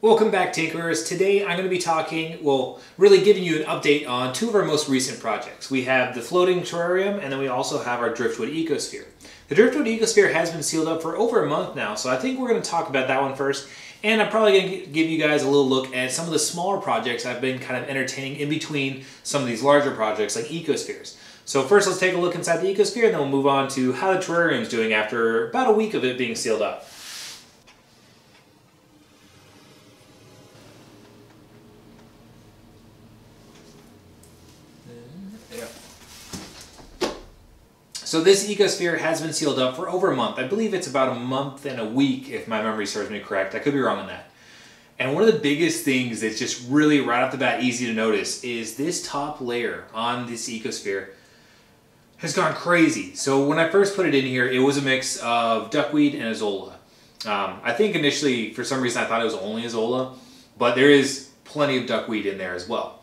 Welcome back, Tinkerers. Today I'm going to be talking, really giving you an update on two of our most recent projects. We have the floating terrarium, and then we also have our Driftwood Ecosphere. The Driftwood Ecosphere has been sealed up for over a month now, so I think we're going to talk about that one first. And I'm probably going to give you guys a little look at some of the smaller projects I've been kind of entertaining in between some of these larger projects like Ecospheres. So first let's take a look inside the Ecosphere, and then we'll move on to how the terrarium is doing after about a week of it being sealed up. So this Ecosphere has been sealed up for over a month. I believe it's about a month and a week, if my memory serves me correct. I could be wrong on that. And one of the biggest things that's just really right off the bat easy to notice is this top layer on this Ecosphere has gone crazy. So when I first put it in here, it was a mix of duckweed and azolla. I think initially, for some reason, I thought it was only azolla, but there is plenty of duckweed in there as well.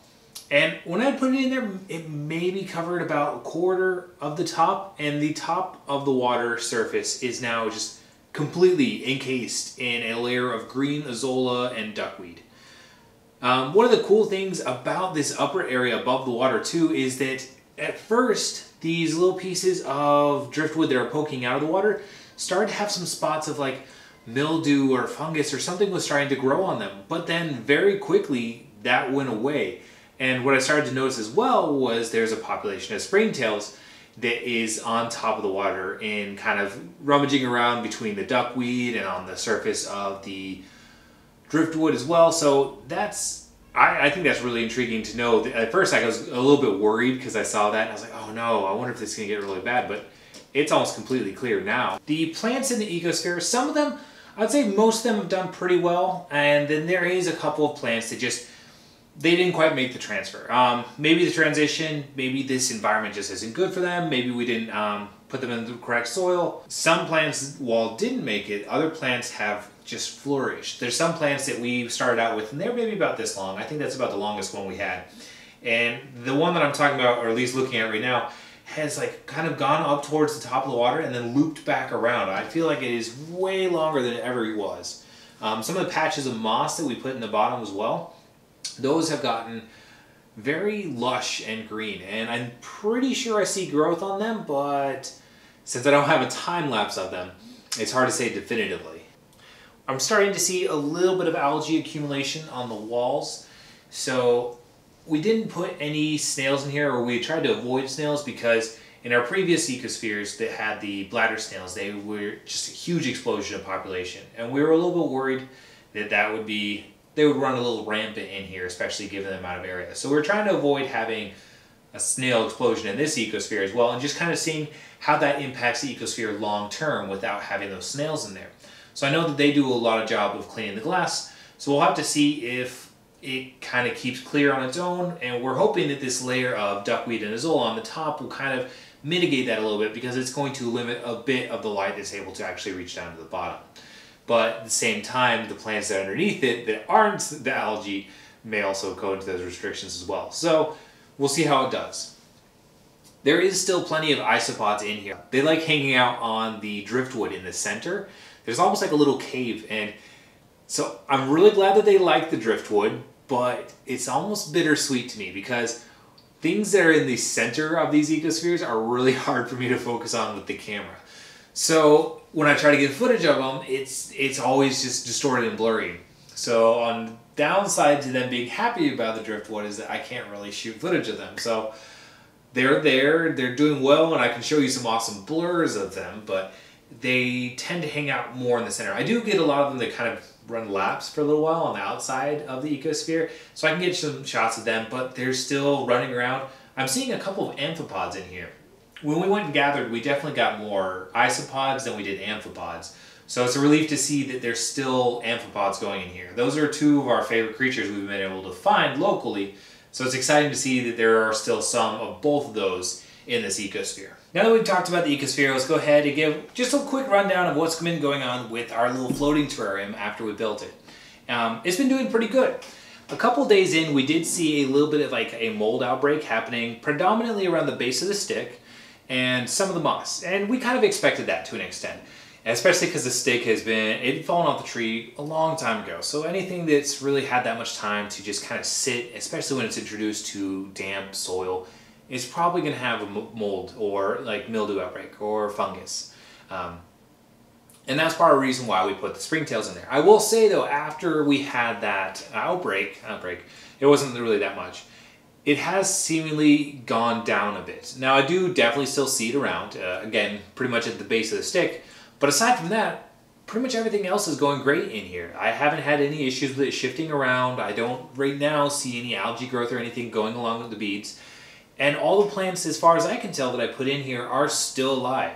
And when I put it in there, it maybe covered about a quarter of the top, and the top of the water surface is now just completely encased in a layer of green azolla and duckweed. One of the cool things about this upper area above the water too is that at first these little pieces of driftwood that are poking out of the water started to have some spots of like mildew or fungus or something was starting to grow on them, but then very quickly that went away. And what I started to notice as well was there's a population of springtails that is on top of the water and kind of rummaging around between the duckweed and on the surface of the driftwood as well. So I think that's really intriguing to know. At first I was a little bit worried because I saw that and I was like, oh no, I wonder if this is going to get really bad, but it's almost completely clear now. The plants in the Ecosphere, some of them, I'd say most of them have done pretty well, and then there is a couple of plants that they didn't quite make the transfer. Maybe the transition, maybe this environment just isn't good for them, maybe we didn't put them in the correct soil. Some plants, while didn't make it, other plants have just flourished. There's some plants that we started out with, and they're maybe about this long. I think that's about the longest one we had. And the one that I'm talking about, or at least looking at right now, has like kind of gone up towards the top of the water and then looped back around. I feel like it is way longer than it ever was. Some of the patches of moss that we put in the bottom as well, those have gotten very lush and green, and I'm pretty sure I see growth on them, but since I don't have a time lapse of them, it's hard to say definitively. I'm starting to see a little bit of algae accumulation on the walls, so we didn't put any snails in here, or we tried to avoid snails because in our previous ecospheres that had the bladder snails, they were just a huge explosion of population, and we were a little bit worried that they would run a little rampant in here, especially given the amount of area. So we're trying to avoid having a snail explosion in this ecosphere as well, and just kind of seeing how that impacts the ecosphere long term without having those snails in there. So I know that they do a lot of job of cleaning the glass, so we'll have to see if it kind of keeps clear on its own, and we're hoping that this layer of duckweed and azolla on the top will kind of mitigate that a little bit, because it's going to limit a bit of the light that's able to actually reach down to the bottom. But at the same time, the plants that are underneath it that aren't the algae may also go into those restrictions as well. So we'll see how it does. There is still plenty of isopods in here. They like hanging out on the driftwood in the center. There's almost like a little cave, and so I'm really glad that they like the driftwood, but it's almost bittersweet to me because things that are in the center of these ecospheres are really hard for me to focus on with the camera. So when I try to get footage of them, it's always just distorted and blurry. So on the downside to them being happy about the driftwood is that I can't really shoot footage of them. So they're there, they're doing well, and I can show you some awesome blurs of them, but they tend to hang out more in the center. I do get a lot of them that kind of run laps for a little while on the outside of the ecosphere, so I can get some shots of them, but they're still running around. I'm seeing a couple of amphipods in here. When we went and gathered, we definitely got more isopods than we did amphipods. So it's a relief to see that there's still amphipods going in here. Those are two of our favorite creatures we've been able to find locally. So it's exciting to see that there are still some of both of those in this ecosphere. Now that we've talked about the ecosphere, let's go ahead and give just a quick rundown of what's been going on with our little floating terrarium after we built it. It's been doing pretty good. A couple days in, we did see a little bit of like a mold outbreak happening predominantly around the base of the stick and some of the moss, and we kind of expected that to an extent. especially because the stick it had fallen off the tree a long time ago. So anything that's really had that much time to just kind of sit, especially when it's introduced to damp soil, is probably going to have a mold or like mildew outbreak or fungus. And that's part of the reason why we put the springtails in there. I will say though, after we had that outbreak, it wasn't really that much. It has seemingly gone down a bit. Now I do definitely still see it around, again, pretty much at the base of the stick. But aside from that, pretty much everything else is going great in here. I haven't had any issues with it shifting around. I don't right now see any algae growth or anything going along with the beads. And all the plants, as far as I can tell, that I put in here are still alive.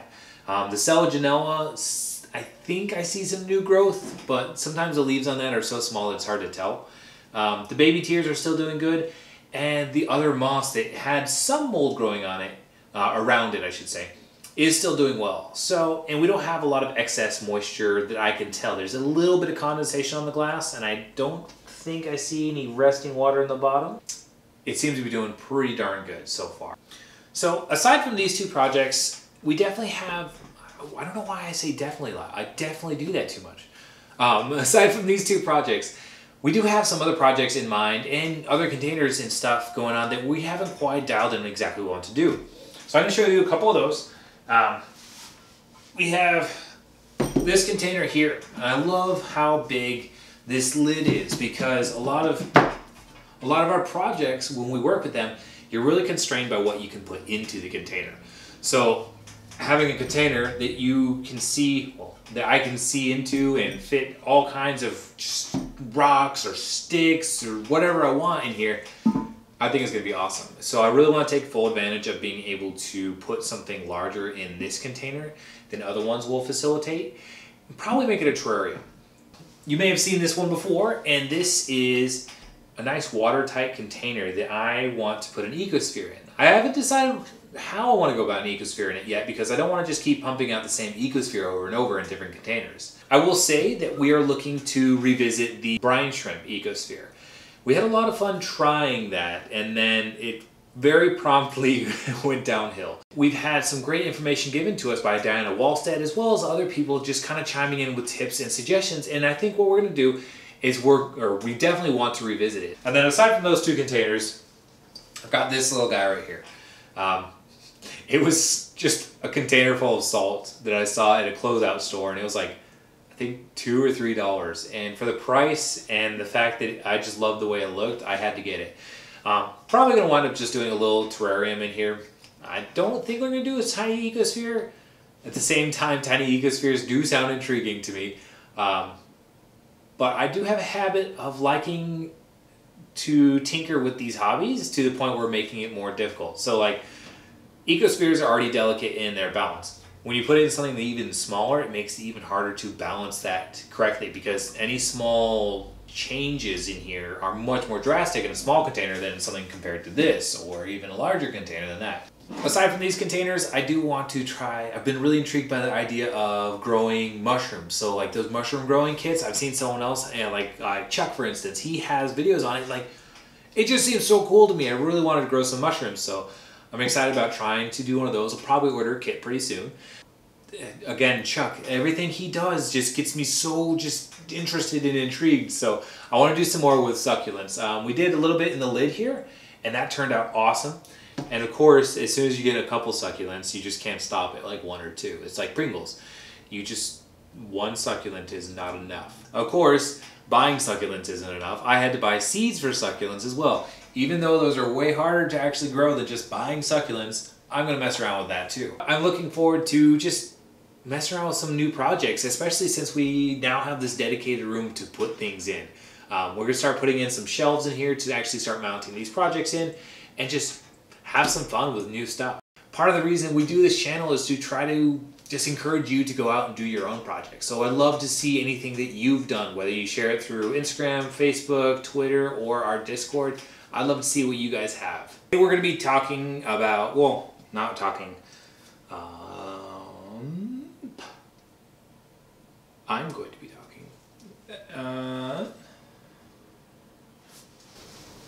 The Selaginella, I think I see some new growth, but sometimes the leaves on that are so small that it's hard to tell. The baby tears are still doing good, and the other moss that had some mold growing on it, around it I should say, is still doing well. So, and we don't have a lot of excess moisture that I can tell. There's a little bit of condensation on the glass, and I don't think I see any resting water in the bottom. It seems to be doing pretty darn good so far. So aside from these two projects, we definitely have, I don't know why I say definitely a lot. I definitely do that too much. Aside from these two projects, we do have some other projects in mind and other containers and stuff going on that we haven't quite dialed in exactly what we want to do. So I'm going to show you a couple of those. We have this container here. And I love how big this lid is because a lot of our projects, when we work with them, you're really constrained by what you can put into the container. So having a container that you can see, well, that I can see into and fit all kinds of just rocks or sticks or whatever I want in here, I think it's going to be awesome. So I really want to take full advantage of being able to put something larger in this container than other ones will facilitate, and probably make it a terrarium. You may have seen this one before, and this is a nice watertight container that I want to put an Ecosphere in. I haven't decided how I want to go about an Ecosphere in it yet because I don't want to just keep pumping out the same Ecosphere over and over in different containers. I will say that we are looking to revisit the brine shrimp Ecosphere. We had a lot of fun trying that, and then it very promptly went downhill. We've had some great information given to us by Diana Wallstead, as well as other people just kind of chiming in with tips and suggestions, and I think what we're going to do is we definitely want to revisit it. And then aside from those two containers, I've got this little guy right here. It was just a container full of salt that I saw at a closeout store, and it was like, I think $2 or $3. And for the price and the fact that I just loved the way it looked, I had to get it. Probably going to wind up just doing a little terrarium in here. I don't think we're going to do a tiny Ecosphere. At the same time, tiny Ecospheres do sound intriguing to me. But I do have a habit of liking to tinker with these hobbies to the point where we're making it more difficult. So like, Ecospheres are already delicate in their balance. When you put in something even smaller, it makes it even harder to balance that correctly because any small changes in here are much more drastic in a small container than something compared to this, or even a larger container than that. Aside from these containers, I do want to try, I've been really intrigued by the idea of growing mushrooms. So like those mushroom growing kits, I've seen someone else, and like Chuck for instance, he has videos on it. Like, it just seems so cool to me. I really wanted to grow some mushrooms, so I'm excited about trying to do one of those. I'll probably order a kit pretty soon. Again, Chuck, everything he does just gets me so just interested and intrigued. So I want to do some more with succulents. We did a little bit in the lid here, and that turned out awesome. And of course, as soon as you get a couple succulents, you just can't stop at like one or two. It's like Pringles. One succulent is not enough. Of course, buying succulents isn't enough. I had to buy seeds for succulents as well. Even though those are way harder to actually grow than just buying succulents, I'm going to mess around with that too. I'm looking forward to just mess around with some new projects, especially since we now have this dedicated room to put things in. We're going to start putting in some shelves in here to actually start mounting these projects in and just have some fun with new stuff. Part of the reason we do this channel is to try to just encourage you to go out and do your own projects. So I'd love to see anything that you've done, whether you share it through Instagram, Facebook, Twitter, or our Discord. I'd love to see what you guys have. We're going to be talking about, well, not talking, I'm going to be talking,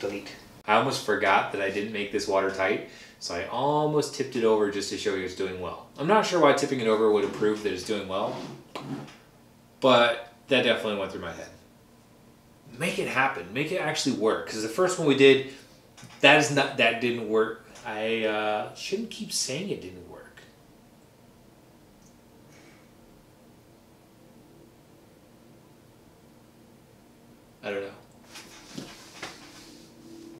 delete. I almost forgot that I didn't make this watertight, so I almost tipped it over just to show you it's doing well. I'm not sure why tipping it over would have proved that it's doing well, but that definitely went through my head. Make it happen. Make it actually work. Because the first one we did, that didn't work. I shouldn't keep saying it didn't work. I don't know.